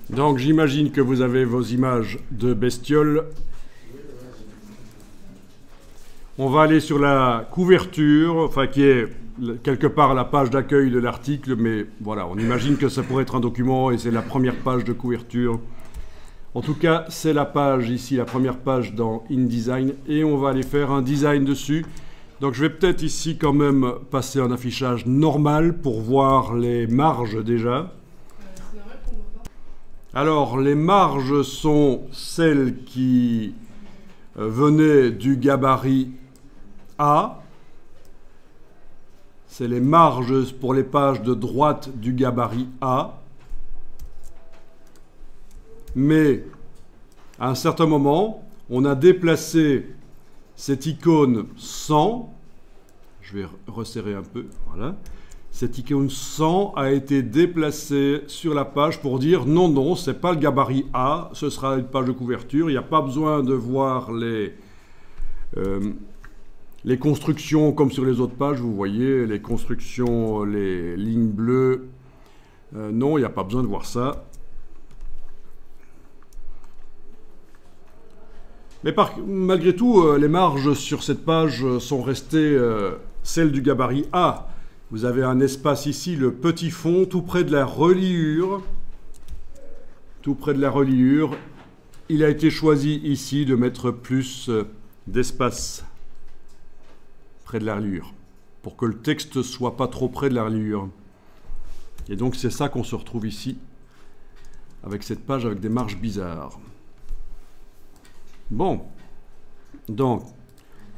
Donc j'imagine que vous avez vos images de bestioles. On va aller sur la couverture, enfin qui est quelque part la page d'accueil de l'article, mais voilà, on imagine que ça pourrait être un document et c'est la première page de couverture. En tout cas, c'est la page ici, la première page dans InDesign, et on va aller faire un design dessus. Donc je vais peut-être ici quand même passer en affichage normal pour voir les marges déjà. Alors les marges sont celles qui venaient du gabarit A. C'est les marges pour les pages de droite du gabarit A. Mais à un certain moment, on a déplacé cette icône 100. Je vais resserrer un peu, voilà. Cette icône 100 a été déplacée sur la page pour dire non, non, ce n'est pas le gabarit A, ce sera une page de couverture. Il n'y a pas besoin de voir les constructions comme sur les autres pages. Vous voyez, les constructions, les lignes bleues. Non, il n'y a pas besoin de voir ça. Mais malgré tout, les marges sur cette page sont restées celles du gabarit A. Vous avez un espace ici, le petit fond, tout près de la reliure. Tout près de la reliure. Il a été choisi ici de mettre plus d'espace près de la reliure, pour que le texte ne soit pas trop près de la reliure. Et donc c'est ça qu'on se retrouve ici, avec cette page avec des marges bizarres. Bon, donc,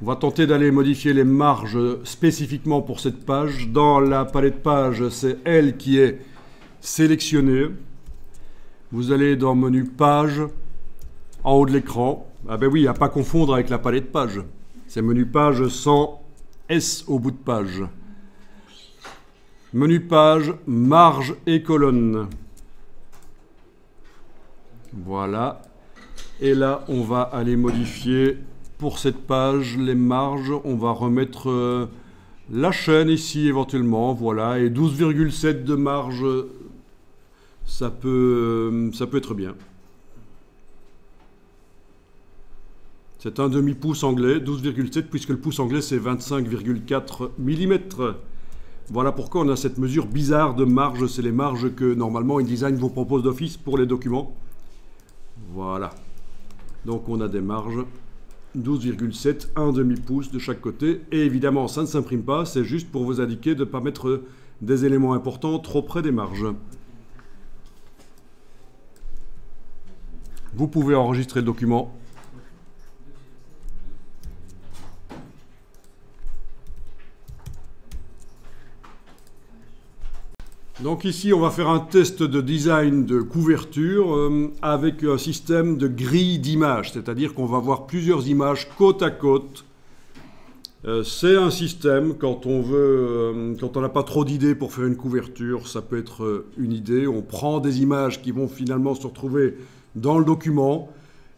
on va tenter d'aller modifier les marges spécifiquement pour cette page. Dans la palette page, c'est elle qui est sélectionnée. Vous allez dans menu page, en haut de l'écran. Ah ben oui, à pas confondre avec la palette page. C'est menu page sans S au bout de page. Menu page, marge et colonne. Voilà. Et là, on va aller modifier pour cette page les marges. On va remettre la chaîne ici éventuellement. Voilà. Et 12,7 de marge, ça peut être bien. C'est un demi-pouce anglais, 12,7, puisque le pouce anglais, c'est 25,4 mm. Voilà pourquoi on a cette mesure bizarre de marge. C'est les marges que, normalement, InDesign vous propose d'office pour les documents. Voilà. Donc on a des marges 12,7, un demi-pouce de chaque côté. Et évidemment, ça ne s'imprime pas, c'est juste pour vous indiquer de ne pas mettre des éléments importants trop près des marges. Vous pouvez enregistrer le document. Donc ici, on va faire un test de design de couverture avec un système de grille d'images, c'est-à-dire qu'on va voir plusieurs images côte à côte. C'est un système, quand on n'a pas trop d'idées pour faire une couverture, ça peut être une idée. On prend des images qui vont finalement se retrouver dans le document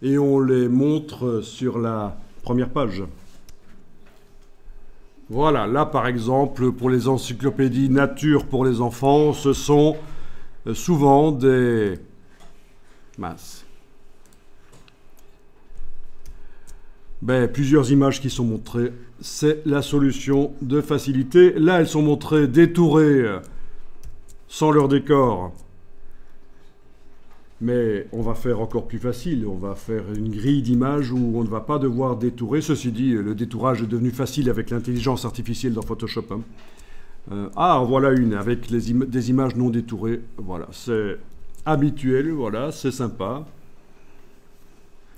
et on les montre sur la première page. Voilà, là par exemple, pour les encyclopédies nature pour les enfants, ce sont souvent des plusieurs images qui sont montrées. C'est la solution de facilité. Là, elles sont montrées détourées sans leur décor. Mais on va faire encore plus facile, on va faire une grille d'images où on ne va pas devoir détourer. Ceci dit, le détourage est devenu facile avec l'intelligence artificielle dans Photoshop. Ah, voilà une avec des images non détourées. Voilà, c'est habituel, voilà, c'est sympa.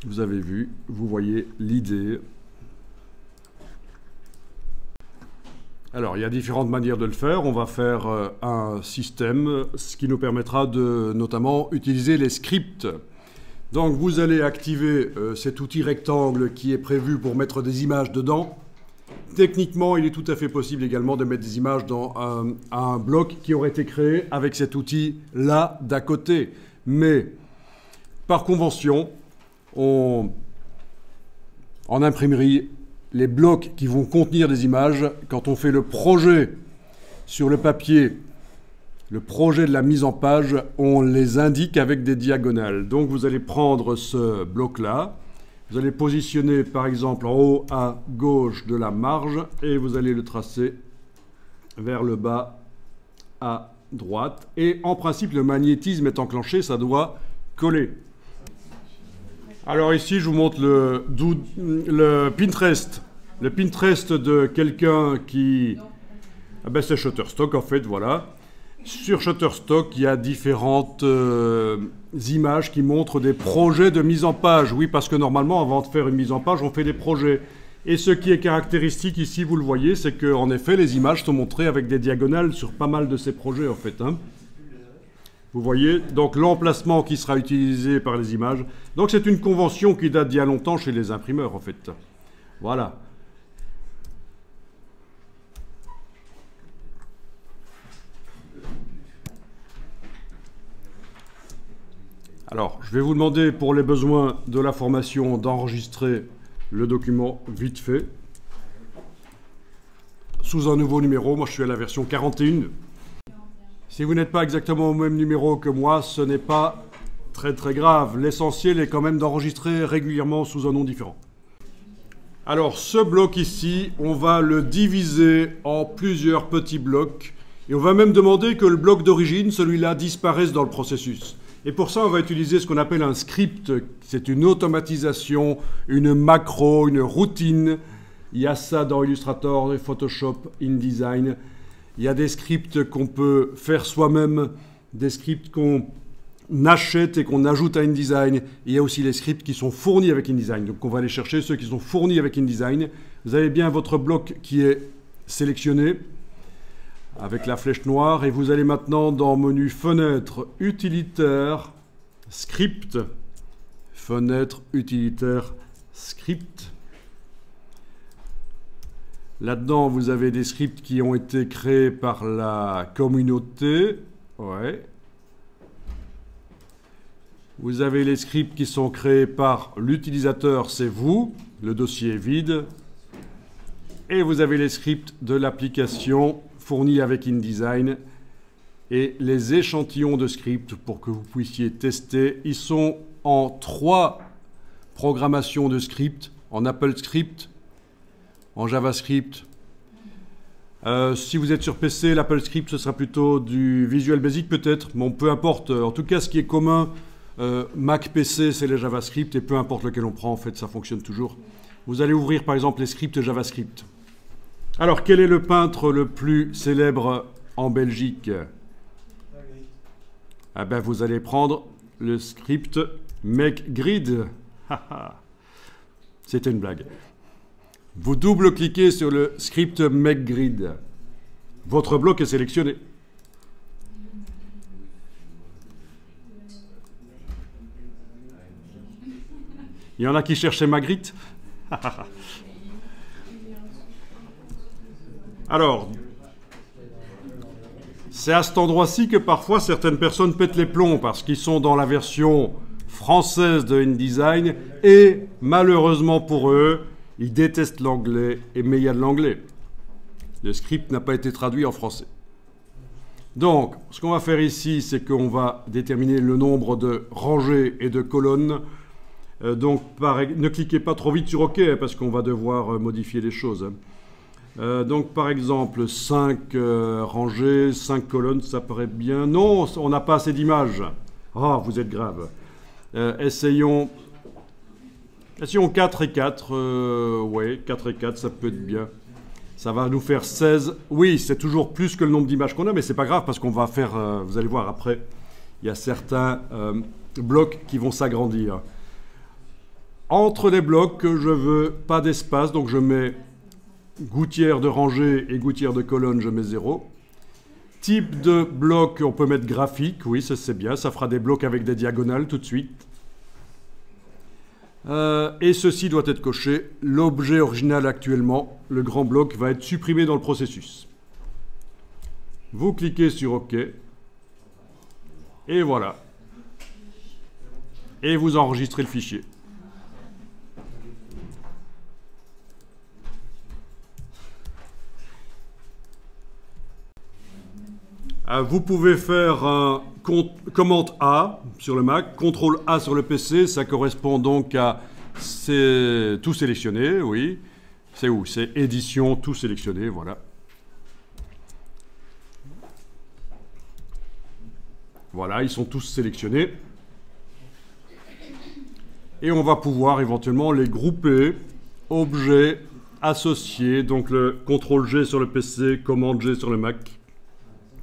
Vous avez vu, vous voyez l'idée. Alors, il y a différentes manières de le faire. On va faire un système, ce qui nous permettra de notamment utiliser les scripts. Donc, vous allez activer cet outil rectangle qui est prévu pour mettre des images dedans. Techniquement, il est tout à fait possible également de mettre des images dans un bloc qui aurait été créé avec cet outil-là d'à côté. Mais, par convention, en imprimerie, les blocs qui vont contenir des images, quand on fait le projet sur le papier le projet de la mise en page, on les indique avec des diagonales. Donc vous allez prendre ce bloc-là, vous allez positionner par exemple en haut à gauche de la marge et vous allez le tracer vers le bas à droite. Et en principe, le magnétisme est enclenché, ça doit coller. Alors ici, je vous montre le Pinterest. Le Pinterest de quelqu'un qui... Ah ben c'est Shutterstock en fait, voilà. Sur Shutterstock, il y a différentes images qui montrent des projets de mise en page. Oui, parce que normalement, avant de faire une mise en page, on fait des projets. Et ce qui est caractéristique ici, vous le voyez, c'est qu'en effet, les images sont montrées avec des diagonales sur pas mal de ces projets, en fait. Hein. Vous voyez, donc l'emplacement qui sera utilisé par les images. Donc c'est une convention qui date d'il y a longtemps chez les imprimeurs, en fait. Voilà. Alors, je vais vous demander, pour les besoins de la formation, d'enregistrer le document vite fait. Sous un nouveau numéro, moi je suis à la version 41. Si vous n'êtes pas exactement au même numéro que moi, ce n'est pas très grave. L'essentiel est quand même d'enregistrer régulièrement sous un nom différent. Alors, ce bloc ici, on va le diviser en plusieurs petits blocs. Et on va même demander que le bloc d'origine, celui-là, disparaisse dans le processus. Et pour ça, on va utiliser ce qu'on appelle un script. C'est une automatisation, une macro, une routine. Il y a ça dans Illustrator, Photoshop, InDesign. Il y a des scripts qu'on peut faire soi-même, des scripts qu'on achète et qu'on ajoute à InDesign. Il y a aussi les scripts qui sont fournis avec InDesign. Donc on va aller chercher ceux qui sont fournis avec InDesign. Vous avez bien votre bloc qui est sélectionné avec la flèche noire, et vous allez maintenant dans menu fenêtre utilitaire script, fenêtre utilitaire script. Là-dedans, vous avez des scripts qui ont été créés par la communauté. Ouais. Vous avez les scripts qui sont créés par l'utilisateur, c'est vous, le dossier est vide. Et vous avez les scripts de l'application fournis avec InDesign et les échantillons de scripts pour que vous puissiez tester. Ils sont en 3 programmations de scripts, en AppleScript, en JavaScript. Si vous êtes sur PC, l'AppleScript, ce sera plutôt du Visual Basic peut-être. Bon, peu importe. En tout cas, ce qui est commun, Mac PC, c'est les JavaScript, et peu importe lequel on prend, en fait, ça fonctionne toujours. Vous allez ouvrir, par exemple, les scripts JavaScript. Alors, quel est le peintre le plus célèbre en Belgique? Ah ben, vous allez prendre le script Make-Grid. C'était une blague. Vous double-cliquez sur le script Make-Grid. Votre bloc est sélectionné. Il y en a qui cherchaient Magritte. Alors, c'est à cet endroit-ci que parfois certaines personnes pètent les plombs parce qu'ils sont dans la version française de InDesign et malheureusement pour eux, ils détestent l'anglais, mais il y a de l'anglais. Le script n'a pas été traduit en français. Donc, ce qu'on va faire ici, c'est qu'on va déterminer le nombre de rangées et de colonnes. Donc, ne cliquez pas trop vite sur OK parce qu'on va devoir modifier les choses. Donc, par exemple, 5 rangées, 5 colonnes, ça paraît bien. Non, on n'a pas assez d'images. Ah, vous êtes grave. Essayons 4 et 4. Ouais, 4 et 4, ça peut être bien. Ça va nous faire 16. Oui, c'est toujours plus que le nombre d'images qu'on a, mais c'est pas grave parce qu'on va faire, vous allez voir après, il y a certains blocs qui vont s'agrandir. Entre les blocs, je veux pas d'espace, donc je mets gouttière de rangée et gouttière de colonne, je mets 0. Type de bloc, on peut mettre graphique, oui, ça c'est bien, ça fera des blocs avec des diagonales tout de suite. Et ceci doit être coché. L'objet original actuellement, le grand bloc, va être supprimé dans le processus. Vous cliquez sur OK. Et voilà. Et vous enregistrez le fichier. Vous pouvez faire un commande A sur le Mac, CTRL A sur le PC, ça correspond donc à tout sélectionné, oui. C'est où? C'est édition, tout sélectionné, voilà. Voilà, ils sont tous sélectionnés. Et on va pouvoir éventuellement les grouper, objets, associés, donc le CTRL G sur le PC, commande G sur le Mac.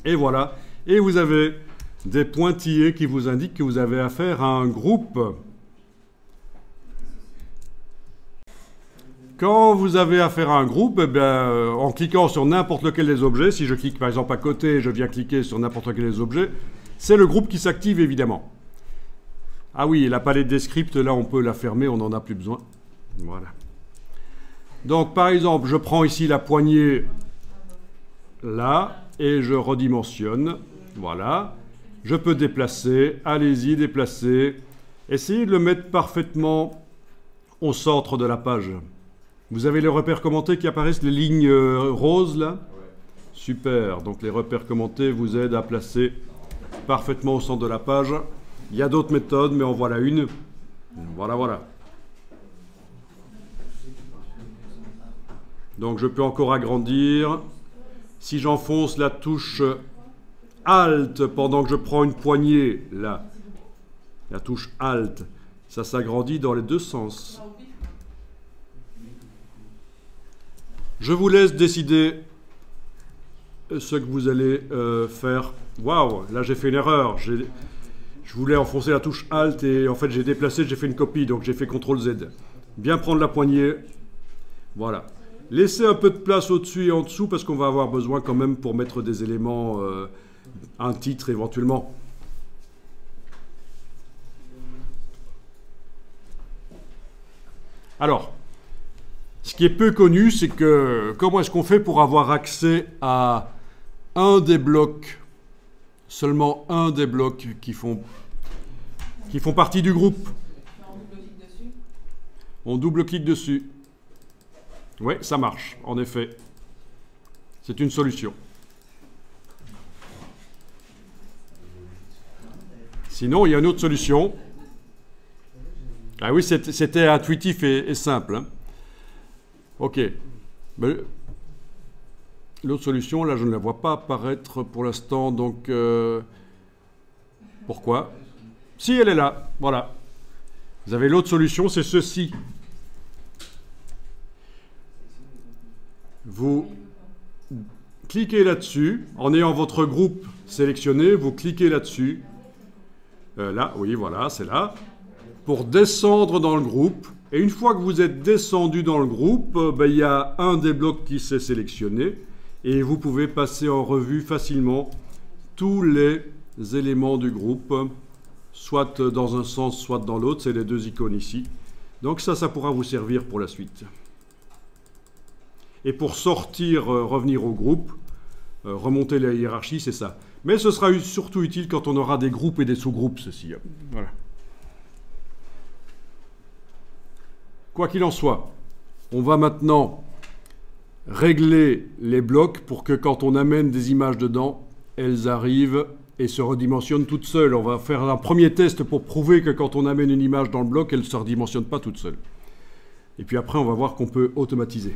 Et voilà. Et vous avez des pointillés qui vous indiquent que vous avez affaire à un groupe. Quand vous avez affaire à un groupe, eh bien, en cliquant sur n'importe lequel des objets, si je clique par exemple à côté et je viens cliquer sur n'importe lequel des objets, c'est le groupe qui s'active évidemment. Ah oui, la palette des scripts, là on peut la fermer, on n'en a plus besoin. Voilà. Donc par exemple, je prends ici la poignée là et je redimensionne. Voilà. Je peux déplacer. Allez-y, déplacer. Essayez de le mettre parfaitement au centre de la page. Vous avez les repères commentés qui apparaissent, les lignes roses là? Super. Donc les repères commentés vous aident à placer parfaitement au centre de la page. Il y a d'autres méthodes, mais en voilà une. Voilà, voilà. Donc je peux encore agrandir. Si j'enfonce la touche Alt pendant que je prends une poignée, là, la touche Alt, ça s'agrandit dans les deux sens. Je vous laisse décider ce que vous allez faire. Waouh, là j'ai fait une erreur. Je voulais enfoncer la touche Alt et en fait j'ai déplacé, j'ai fait une copie, donc j'ai fait CTRL Z. Bien prendre la poignée. Voilà. Laissez un peu de place au-dessus et en dessous parce qu'on va avoir besoin quand même pour mettre des éléments, un titre éventuellement. Alors, ce qui est peu connu, c'est que comment est-ce qu'on fait pour avoir accès à un des blocs, seulement un des blocs qui font partie du groupe. On double-clique dessus. Oui, ça marche, en effet. C'est une solution. Sinon, il y a une autre solution. Ah oui, c'était intuitif et simple. Hein. OK. L'autre solution, là, je ne la vois pas apparaître pour l'instant, donc... pourquoi? Si, elle est là. Voilà. Vous avez l'autre solution, c'est ceci. Vous cliquez là-dessus, en ayant votre groupe sélectionné, vous cliquez là-dessus. Là, oui, voilà, c'est là. Pour descendre dans le groupe. Et une fois que vous êtes descendu dans le groupe, il y a un des blocs qui s'est sélectionné. Et vous pouvez passer en revue facilement tous les éléments du groupe, soit dans un sens, soit dans l'autre. C'est les deux icônes ici. Donc ça pourra vous servir pour la suite. Et pour sortir, revenir au groupe, remonter la hiérarchie, c'est ça. Mais ce sera surtout utile quand on aura des groupes et des sous-groupes, ceci. Voilà. Quoi qu'il en soit, on va maintenant régler les blocs pour que quand on amène des images dedans, elles arrivent et se redimensionnent toutes seules. On va faire un premier test pour prouver que quand on amène une image dans le bloc, elle ne se redimensionne pas toute seule. Et puis après, on va voir qu'on peut automatiser.